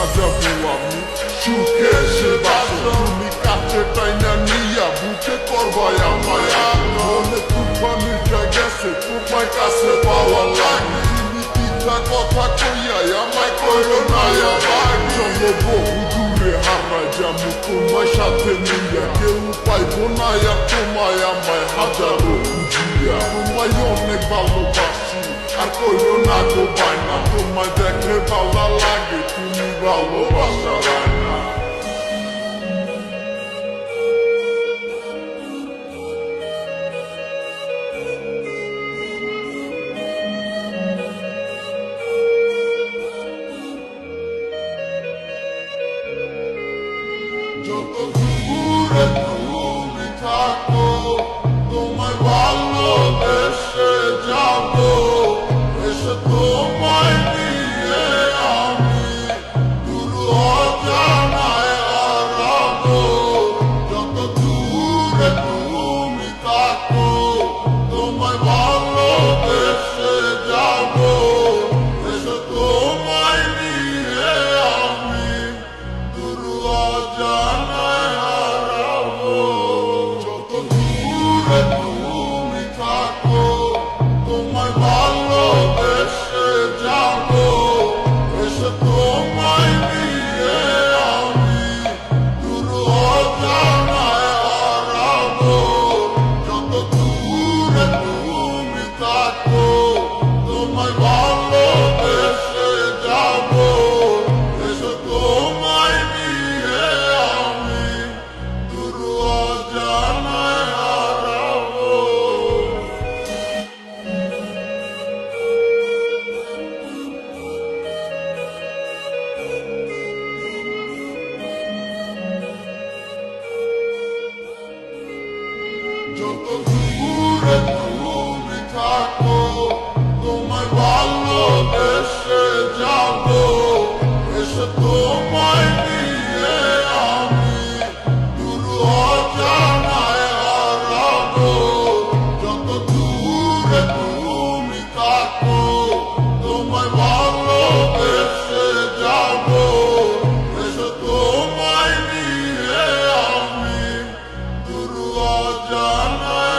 সাজাবো আমি সুখে সে বাসো তুমি কাছে টাইনা নিয়া বুকে করবাই আমায় মনে তুফানিটা গেছে তোমার কাছে পাওয়া লাগে তুমি তিনটা কথা কইয়াই আমায় কইরো না আবার চলো বহু দূরে হারা যাবো তোমার সাথে নিয়া কেউ পাইবো না আর তোমায় আমায় হাজারো খুঁজিয়া তোমায় অনেক ভালোবাসি আর কইরো না গো বায়না তোমায় দেখলে ভালো লাগে তুমি ভালোবাসা রায়না যত দূরে তুমি থাকো তোমায় ভালোবেসে যাবো এসে তোমায় নিয়ে আমি দূর অজানায় হারাবো যত দূরে তুমি থাকো তোমায় ভালোবেসে যাবো এসে তোমায় নিয়ে আমি দূর অজানায় হারাবো যত দূরে তুমি থাকো তোমায় ভালোবেসে যাবো এসে তোমায় নিয়ে আমি দূর অজানায় হারাবো যত দূরে তুমি থাকো তোমায় ভালোবেসে যাবো এসে তোমায় নিয়ে আমি দূর অজানায় হারাবো যত দূরে তুমি থাকো তোমায় ভালোবেসে যাবো এসে তোমায় নিয়ে আমি দূর অজানায় হারাবো যত দূরে তুমি থাকো তোমায় ভালোবেসে যাবো এসে তোমায় নিয়ে আমি দূর অজানায়